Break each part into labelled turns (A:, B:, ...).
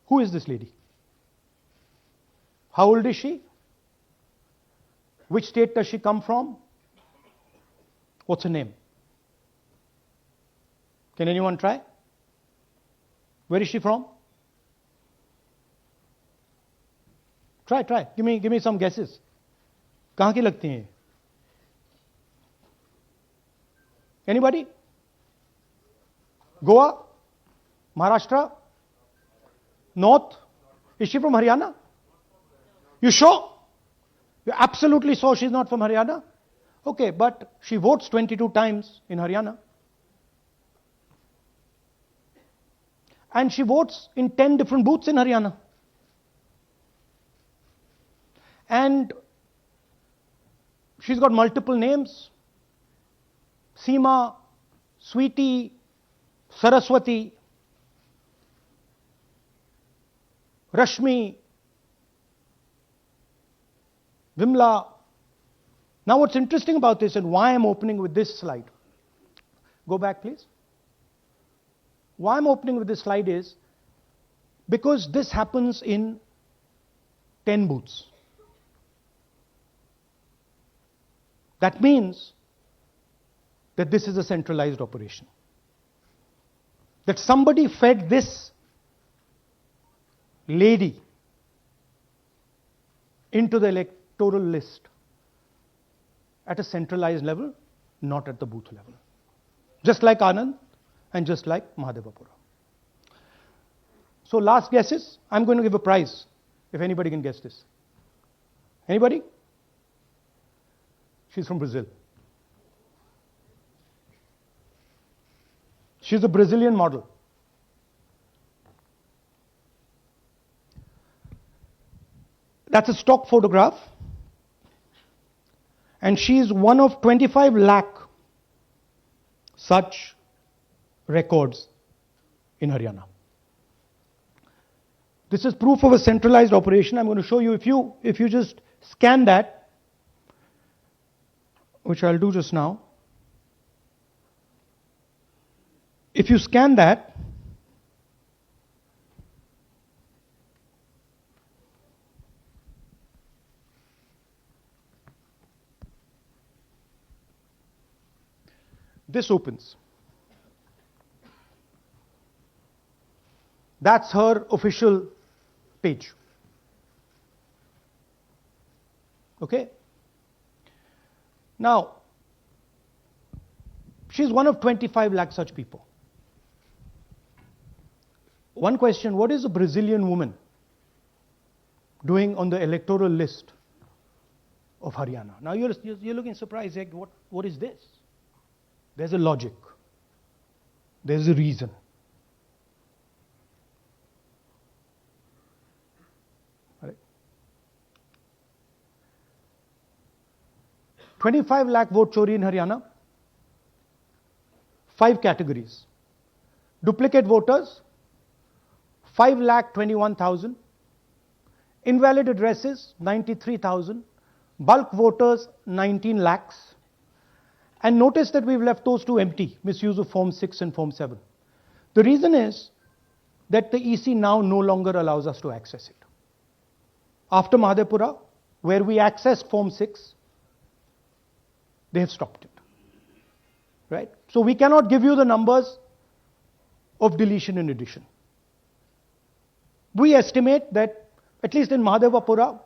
A: Who is this lady? How old is she? Which state does she come from? What's her name? Can anyone try? Where is she from? Try. Give me some guesses. कहाँ की लगती हैं? Anybody? Goa? Maharashtra? North? Is she from Haryana? You sure? You're absolutely sure she's not from Haryana? Okay, but she votes 22 times in Haryana. And she votes in 10 different booths in Haryana. And she's got multiple names. Seema, Sweetie, Saraswati, Rashmi, Vimla. Now what's interesting about this and why I'm opening with this slide. Go back please. Why I'm opening with this slide is because this happens in 10 booths. That means that this is a centralized operation. That somebody fed this lady into the electoral list at a centralized level, not at the booth level. Just like Anand and just like Mahadevapura. So last guesses, I'm going to give a prize if anybody can guess this. Anybody? She's from Brazil. She's a Brazilian model. That's a stock photograph. And she's one of 25 lakh such records in Haryana. This is proof of a centralized operation. I'm going to show you, if you just scan that, which I'll do just now. If you scan that, this opens. That's her official page. Okay? Now, she's one of 25 lakh such people. One question, what is a Brazilian woman doing on the electoral list of Haryana? Now you're looking surprised, like, what is this? There's a logic. There's a reason. All right. 25 lakh vote chori in Haryana. 5 categories. Duplicate voters, 5,21,000. Invalid addresses, 93,000. Bulk voters, 19 lakhs. And notice that we've left those two empty, misuse of Form 6 and Form 7. The reason is that the EC now no longer allows us to access it. After Mahadevapura, where we accessed Form 6, they have stopped it. Right? So we cannot give you the numbers of deletion and addition. We estimate that, at least in Mahadevapura,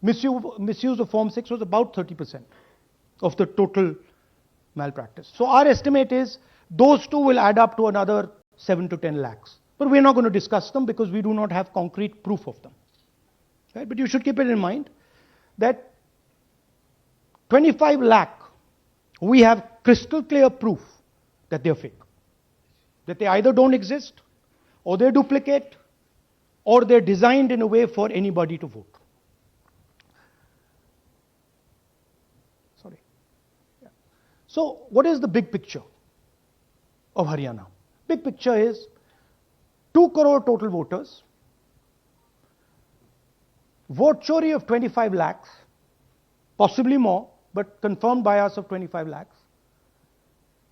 A: misuse of Form 6 was about 30% of the total malpractice. So our estimate is those two will add up to another 7 to 10 lakhs. But we're not going to discuss them because we do not have concrete proof of them. Right? But you should keep it in mind that 25 lakh, we have crystal clear proof that they're fake. That they either don't exist, or they're duplicate, or they're designed in a way for anybody to vote. Sorry. Yeah. So what is the big picture of Haryana? Big picture is 2 crore total voters, vote chori of 25 lakhs, possibly more, but confirmed by us of 25 lakhs.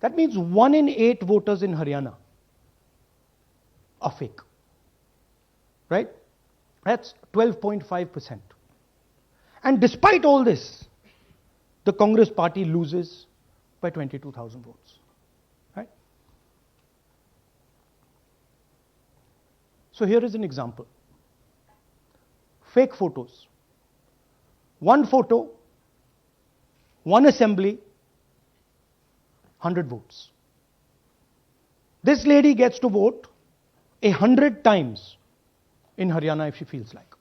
A: That means 1 in 8 voters in Haryana are fake. right? That's 12.5%. And despite all this, the Congress party loses by 22,000 votes, right? So here is an example. Fake photos. One photo, one assembly, 100 votes. This lady gets to vote 100 times in Haryana if she feels like.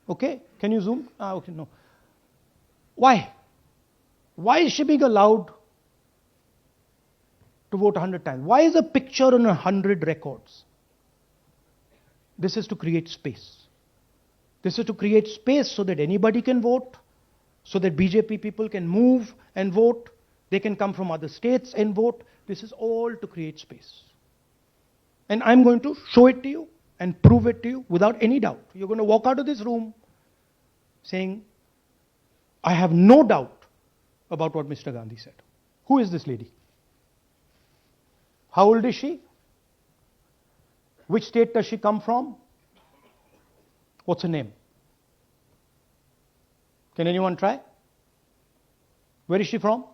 A: Okay, can you zoom? Okay, no. Why? Why is she being allowed to vote 100 times? Why is a picture on 100 records? This is to create space. This is to create space so that anybody can vote, so that BJP people can move and vote. They can come from other states and vote. This is all to create space. And I'm going to show it to you and prove it to you without any doubt. You're going to walk out of this room saying, I have no doubt about what Mr. Gandhi said. Who is this lady? How old is she? Which state does she come from? What's her name? Can anyone try? Where is she from?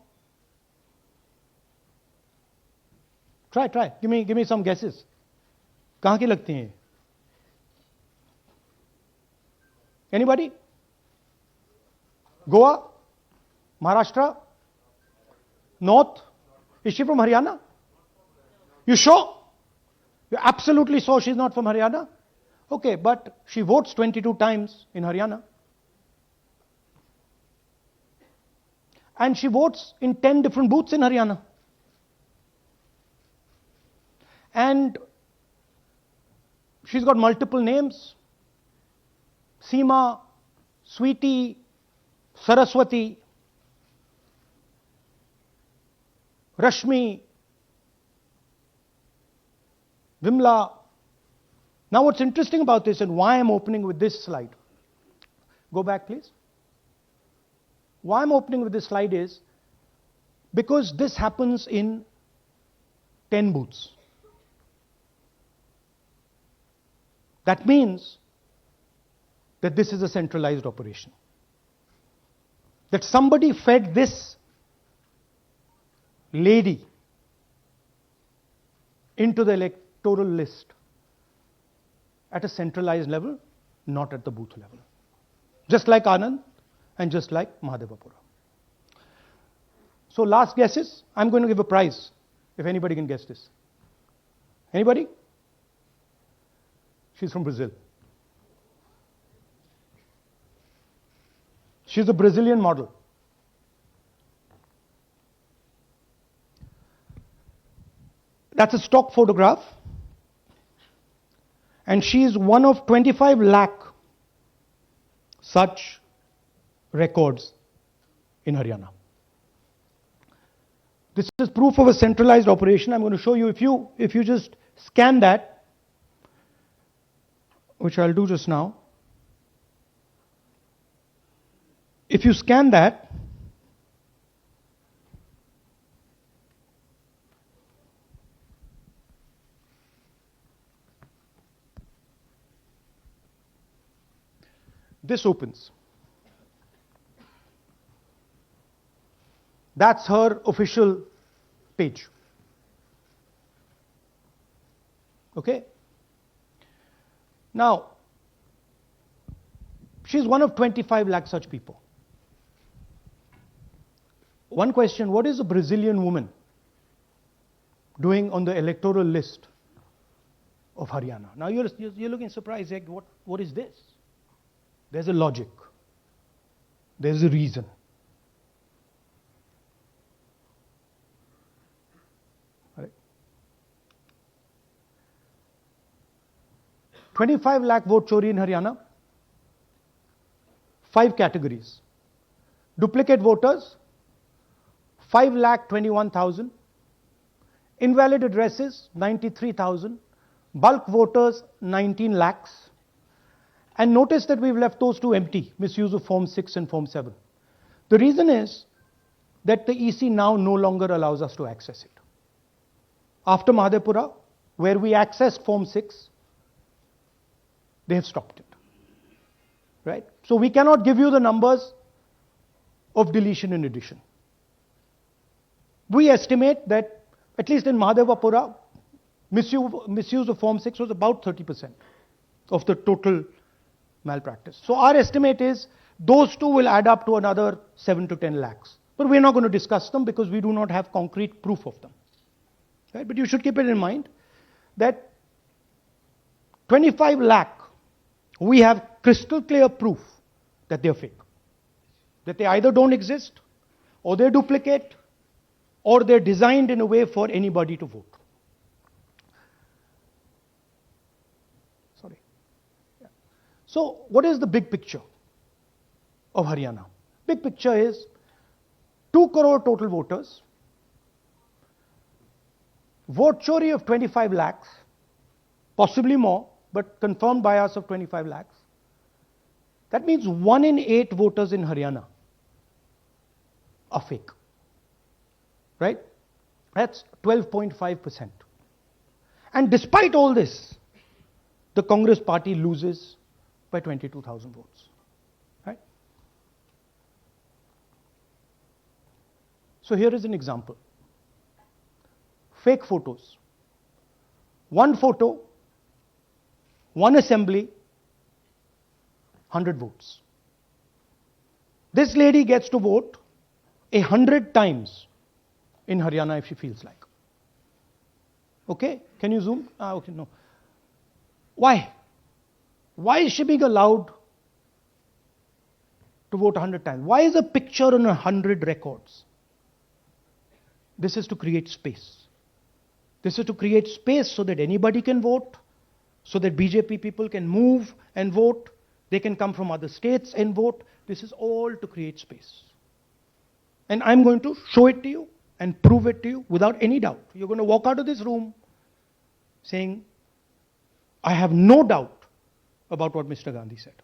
A: Try. Give me some guesses. कहाँ की लगती हैं? Anybody? Goa? Maharashtra? North? Is she from Haryana? You sure? You're absolutely sure she's not from Haryana? Okay, but she votes 22 times in Haryana. And she votes in 10 different booths in Haryana. And she's got multiple names. Seema, Sweetie, Saraswati, Rashmi, Vimla. Now what's interesting about this and why I'm opening with this slide. Go back please. Why I'm opening with this slide is because this happens in 10 booths. That means that this is a centralized operation. That somebody fed this lady into the electoral list at a centralized level, not at the booth level. Just like Anand and just like Mahadevapura. So last guesses, I'm going to give a prize if anybody can guess this. Anybody? She's from Brazil. She's a Brazilian model. That's a stock photograph. And she's one of 25 lakh such records in Haryana. This is proof of a centralized operation. I'm going to show you if you just scan that, which I'll do just now. If you scan that, this opens. That's her official page. Okay? Now, she's one of 25 lakh such people. One question, what is a Brazilian woman doing on the electoral list of Haryana? Now you're looking surprised, like, what is this? There's a logic. There's a reason. Right. 25 lakh vote chori in Haryana. 5 categories. Duplicate voters, 5,21,000. Invalid addresses, 93,000. Bulk voters, 19 lakhs. And notice that we've left those two empty, misuse of Form 6 and Form 7. The reason is that the EC now no longer allows us to access it. After Mahadevapura, where we accessed Form 6, They have stopped it. Right? So we cannot give you the numbers of deletion and addition. We estimate that, at least in Mahadevapura, misuse of Form 6 was about 30% of the total malpractice. So our estimate is those two will add up to another 7 to 10 lakhs. But we're not going to discuss them because we do not have concrete proof of them. Right? But you should keep it in mind that 25 lakh, we have crystal clear proof that they're fake. That they either don't exist, or they're duplicate, or they're designed in a way for anybody to vote. Sorry. Yeah. So what is the big picture of Haryana? Big picture is 2 crore total voters, vote chori of 25 lakhs, possibly more, but confirmed bias of 25 lakhs. That means 1 in 8 voters in Haryana are fake. Right? That's 12.5%. And despite all this, the Congress party loses by 22,000 votes. Right? So here is an example. Fake photos. One photo, one assembly, 100 votes. This lady gets to vote 100 times in Haryana if she feels like. Okay? Can you zoom? Okay, no. Why? Why is she being allowed to vote 100 times? Why is a picture on 100 records? This is to create space. This is to create space so that anybody can vote, so that BJP people can move and vote. They can come from other states and vote. This is all to create space. And I'm going to show it to you and prove it to you without any doubt. You're going to walk out of this room saying, I have no doubt about what Mr. Gandhi said.